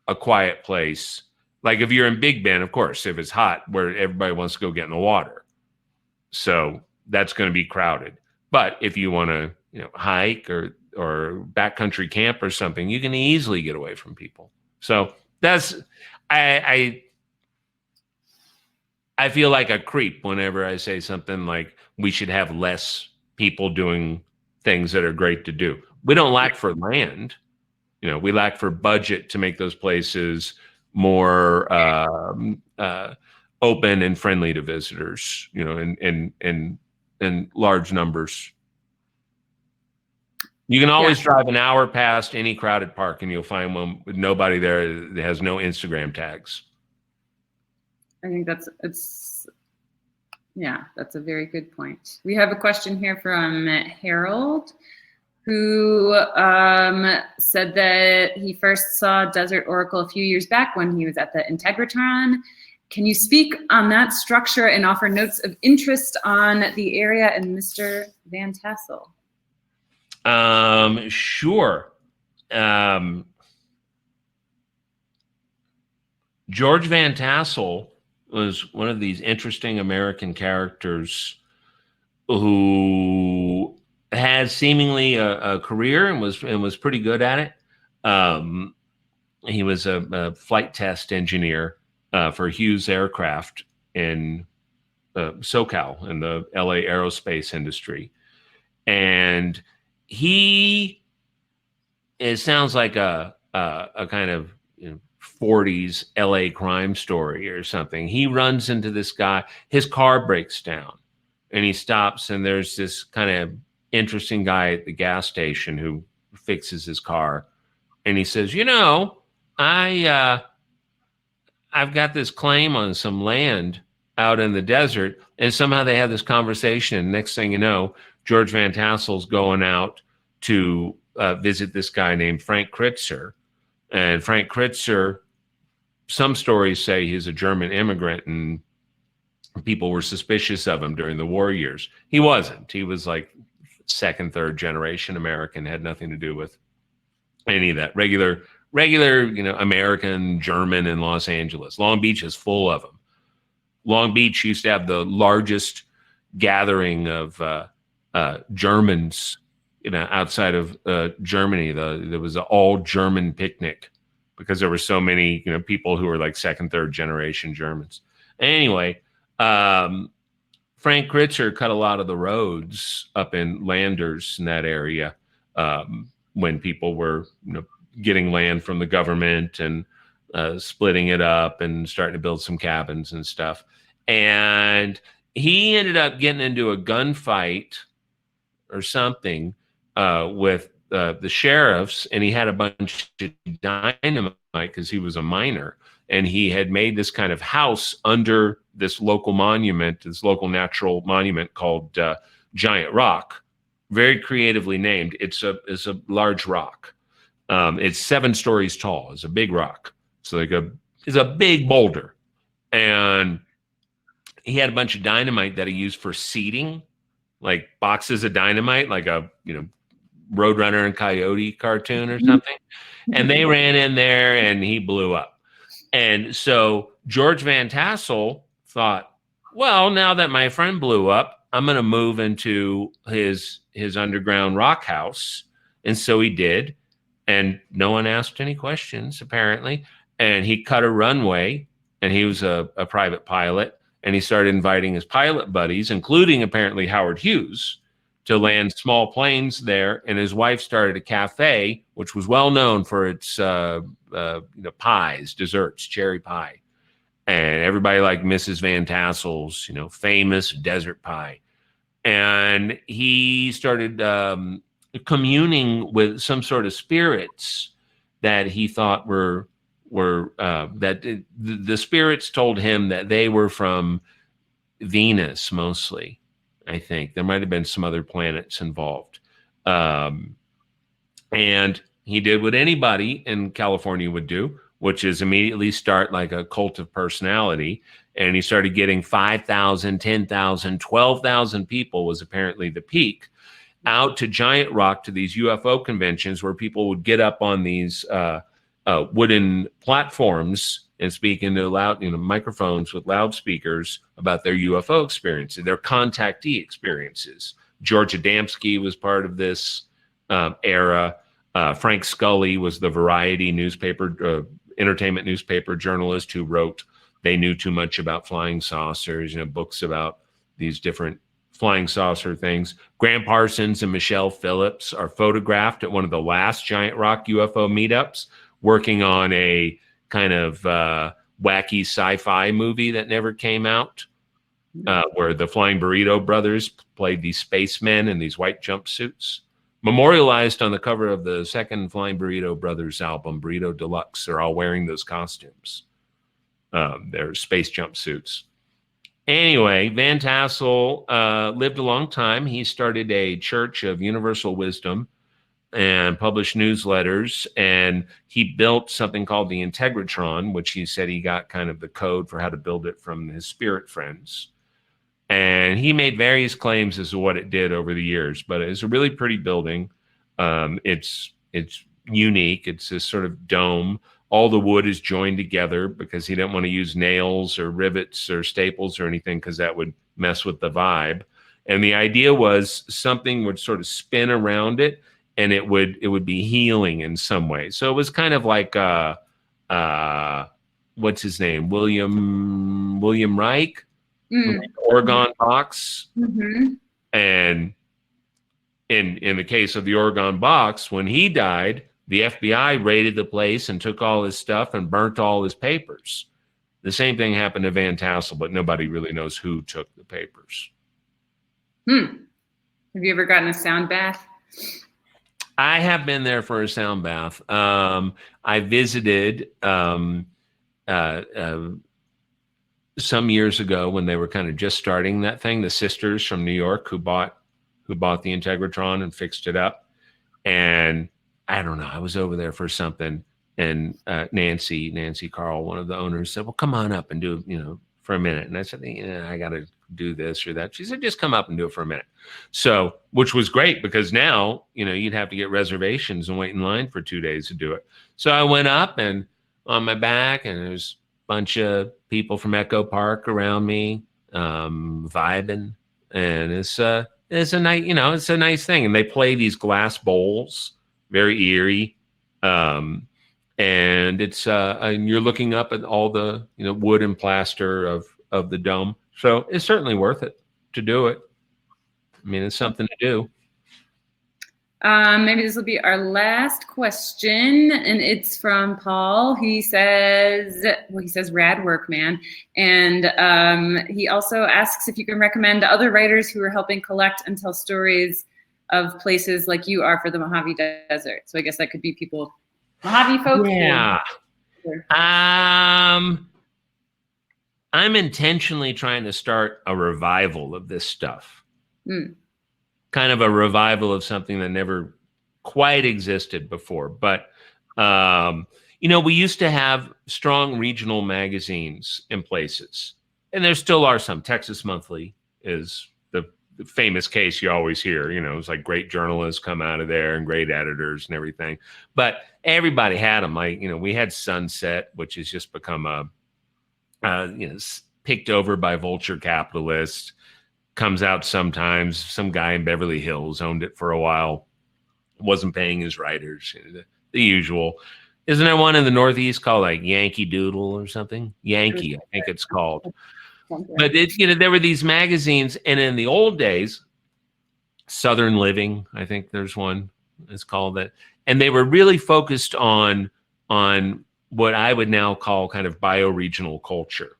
a quiet place. Like if you're in Big Bend, of course, if it's hot, where everybody wants to go get in the water. So that's going to be crowded. But if you want to, hike or backcountry camp or something, you can easily get away from people. So that's, I feel like a creep whenever I say something like we should have less people doing things that are great to do. We don't lack for land. we lack for budget to make those places more open and friendly to visitors, in large numbers. You can always drive an hour past any crowded park and you'll find one with nobody there that has no Instagram tags. I think that's a very good point. We have a question here from Harold, who said that he first saw Desert Oracle a few years back when he was at the Integratron. Can you speak on that structure and offer notes of interest on the area and Mr. Van Tassel? Sure. George Van Tassel was one of these interesting American characters who had seemingly a career and was pretty good at it. He was a flight test engineer for Hughes Aircraft in SoCal in the LA aerospace industry. And it sounds like a kind of 40s LA crime story or something. He runs into this guy, his car breaks down and he stops, and there's this kind of interesting guy at the gas station who fixes his car. And he says, I've got this claim on some land out in the desert. And somehow they have this conversation. And next thing you know, George Van Tassel's going out to visit this guy named Frank Kritzer. And Frank Kritzer, some stories say he's a German immigrant and people were suspicious of him during the war years. He wasn't. He was like second, third generation American, had nothing to do with any of that. Regular, American, German in Los Angeles. Long Beach is full of them. Long Beach used to have the largest gathering of Germans, outside of Germany. There was an all German picnic because there were so many, people who were like second, third generation Germans. Anyway, Frank Kritzer cut a lot of the roads up in Landers in that area when people were, getting land from the government and splitting it up and starting to build some cabins and stuff. And he ended up getting into a gunfight or something with the sheriffs, and he had a bunch of dynamite because he was a miner, and he had made this kind of house under this local monument, this local natural monument called Giant Rock, very creatively named. It's a large rock. It's 7 stories tall. It's a big rock. So it's a big boulder, and he had a bunch of dynamite that he used for seeding, like boxes of dynamite, like a Roadrunner and Coyote cartoon or something. And they ran in there and he blew up. And so George Van Tassel thought, well, now that my friend blew up, I'm going to move into his underground rock house. And so he did. And no one asked any questions, apparently. And he cut a runway, and he was a private pilot. And he started inviting his pilot buddies, including apparently Howard Hughes, to land small planes there. And his wife started a cafe, which was well known for its pies, desserts, cherry pie. And everybody liked Mrs. Van Tassel's, famous desert pie. And he started communing with some sort of spirits that he thought were that the spirits told him that they were from Venus mostly. I think there might have been some other planets involved. And he did what anybody in California would do, which is immediately start like a cult of personality. And he started getting 5,000, 10,000, 12,000 people was apparently the peak, out to Giant Rock to these UFO conventions where people would get up on these wooden platforms and speak into loud, microphones with loudspeakers about their UFO experiences, their contactee experiences. George Adamski was part of this era. Frank Scully was the Variety newspaper, entertainment newspaper journalist who wrote They Knew Too Much About Flying Saucers, books about these different flying saucer things. Graham Parsons and Michelle Phillips are photographed at one of the last Giant Rock UFO meetups, working on a kind of wacky sci-fi movie that never came out, where the Flying Burrito Brothers played these spacemen in these white jumpsuits. Memorialized on the cover of the second Flying Burrito Brothers album, Burrito Deluxe. They're all wearing those costumes. They're space jumpsuits. Anyway, Van Tassel lived a long time. He started a Church of Universal Wisdom and published newsletters. And he built something called the Integratron, which he said he got kind of the code for how to build it from his spirit friends. And he made various claims as to what it did over the years. But it's a really pretty building. It's unique. It's this sort of dome. All the wood is joined together because he didn't want to use nails or rivets or staples or anything because that would mess with the vibe. And the idea was something would sort of spin around it and it would be healing in some way. So it was kind of like what's his name? William Reich, Oregon box. Mm-hmm. And in the case of the Oregon box, when he died, the FBI raided the place and took all his stuff and burnt all his papers. The same thing happened to Van Tassel, but nobody really knows who took the papers. Have you ever gotten a sound bath? I have been there for a sound bath. I visited some years ago when they were kind of just starting that thing, the sisters from New York who bought the Integratron and fixed it up. And I don't know, I was over there for something, and Nancy Carl, one of the owners, said, well, come on up and do, for a minute. And I said, I got to do this or that. She said, just come up and do it for a minute. So, which was great because now, you'd have to get reservations and wait in line for 2 days to do it. So I went up and on my back, and there's a bunch of people from Echo Park around me, vibing. And it's a nice, it's a nice thing. And they play these glass bowls, very eerie. And it's and you're looking up at all the wood and plaster of the dome. So it's certainly worth it to do it. I mean, it's something to do. Maybe this will be our last question, and it's from Paul. He says rad work, man. And he also asks if you can recommend other writers who are helping collect and tell stories of places like you are for the Mojave Desert. So I guess that could be people, Mojave folks. Yeah. I'm intentionally trying to start a revival of this stuff. Kind of a revival of something that never quite existed before. But, we used to have strong regional magazines in places. And there still are some. Texas Monthly is the famous case you always hear. It's like great journalists come out of there and great editors and everything. But everybody had them. Like, we had Sunset, which has just become picked over by vulture capitalists. Comes out sometimes. Some guy in Beverly Hills owned it for a while. Wasn't paying his writers. The usual. Isn't there one in the Northeast called like Yankee Doodle or something? Yankee, I think it's called. But there were these magazines, and in the old days, Southern Living, I think there's one, it's called that. And they were really focused on what I would now call kind of bioregional culture.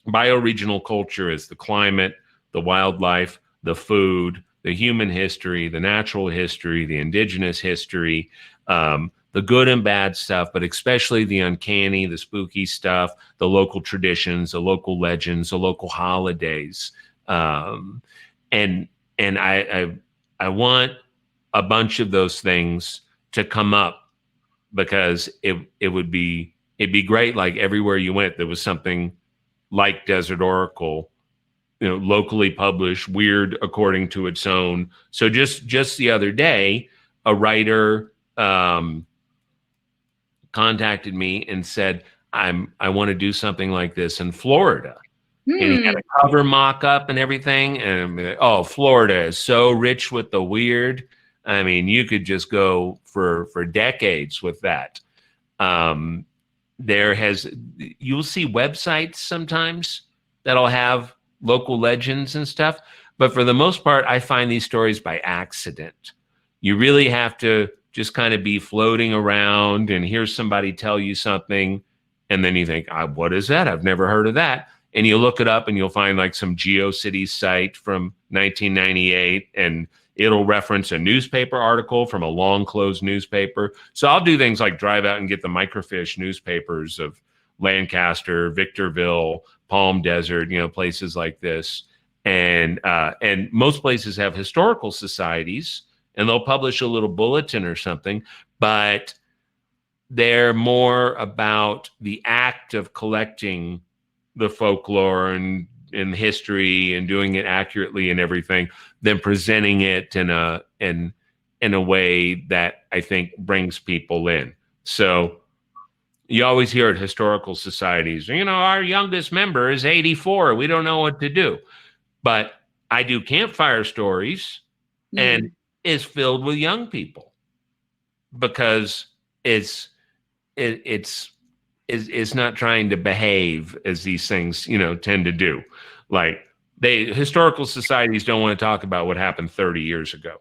Bioregional culture is the climate, the wildlife, the food, the human history, the natural history, the indigenous history, the good and bad stuff, but especially the uncanny, the spooky stuff, the local traditions, the local legends, the local holidays. And I want a bunch of those things to come up because it'd be great. Like everywhere you went, there was something like Desert Oracle, locally published, weird according to its own. So just the other day, a writer contacted me and said, I want to do something like this in Florida. And he had a cover mock-up and everything. And Florida is so rich with the weird. I mean, you could just go for decades with that. You'll see websites sometimes that'll have local legends and stuff, But for the most part, I find these stories by accident. You really have to just kind of be floating around and hear somebody tell you something. And then you think, what is that? I've never heard of that. And you look it up and you'll find like some GeoCities site from 1998, and it'll reference a newspaper article from a long closed newspaper. So I'll do things like drive out and get the microfiche newspapers of Lancaster, Victorville, Palm Desert, places like this. And most places have historical societies, and they'll publish a little bulletin or something, but they're more about the act of collecting the folklore and history and doing it accurately and everything than presenting it in a way that I think brings people in. So you always hear at historical societies, our youngest member is 84. We don't know what to do. But I do campfire stories, and it's filled with young people because it's not trying to behave as these things, tend to do. Like historical societies don't want to talk about what happened 30 years ago.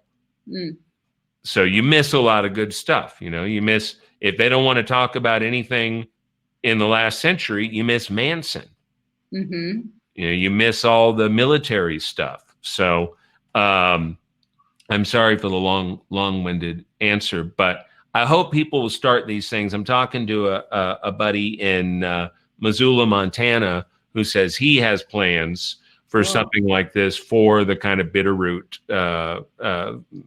So you miss a lot of good stuff. You miss, if they don't want to talk about anything in the last century, you miss Manson. You miss all the military stuff. So I'm sorry for the long-winded answer, but I hope people will start these things. I'm talking to a buddy in Missoula, Montana, who says he has plans for something like this for the kind of Bitterroot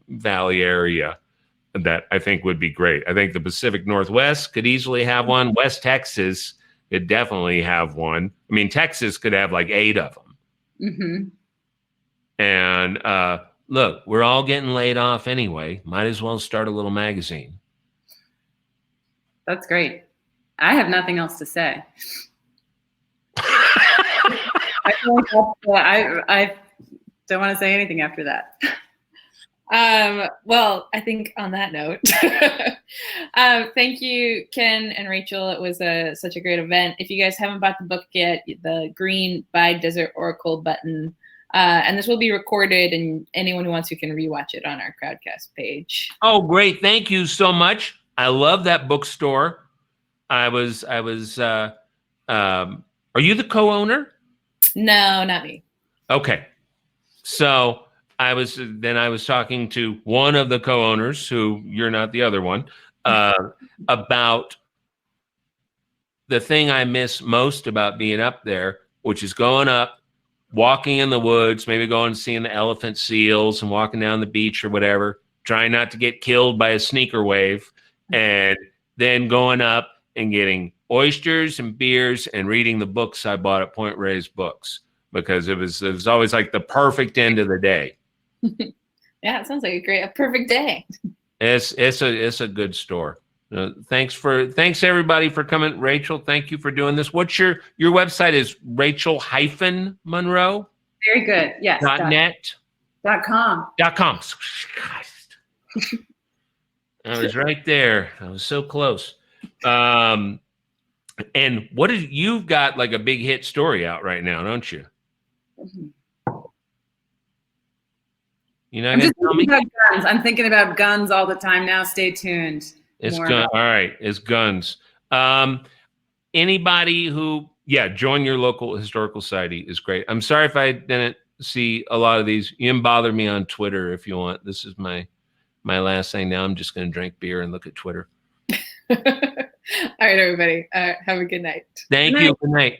Valley area that I think would be great. I think the Pacific Northwest could easily have one. West Texas could definitely have one. I mean, Texas could have like 8 of them. And look, we're all getting laid off anyway. Might as well start a little magazine. That's great. I have nothing else to say. I don't want to say anything after that. Well, I think on that note, thank you, Ken and Rachel. It was such a great event. If you guys haven't bought the book yet, the green Buy Desert Oracle button, and this will be recorded, and anyone who wants to can rewatch it on our Crowdcast page. Oh, great. Thank you so much. I love that bookstore. Are you the co-owner? No, not me. Okay. So I was talking to one of the co-owners, who you're not the other one, about the thing I miss most about being up there, which is going up, walking in the woods, maybe going and seeing the elephant seals and walking down the beach or whatever, trying not to get killed by a sneaker wave, and then going up and getting oysters and beers and reading the books I bought at Point Reyes Books, because it was always like the perfect end of the day. Yeah, it sounds like a perfect day. It's a good store. Thanks everybody for coming. Rachel, thank you for doing this. What's your website is Rachel-Monroe? Very good. Yes. .net. .com. Christ. I was right there. I was so close. And you've got like a big hit story out right now, don't you? You know, I'm thinking about guns all the time now. Stay tuned. It's gun. All right, it's guns. Anybody who, join your local historical society is great. I'm sorry if I didn't see a lot of these. You can bother me on Twitter if you want. This is my last thing. Now I'm just going to drink beer and look at Twitter. All right, everybody. Have a good night. Thank you. Good night.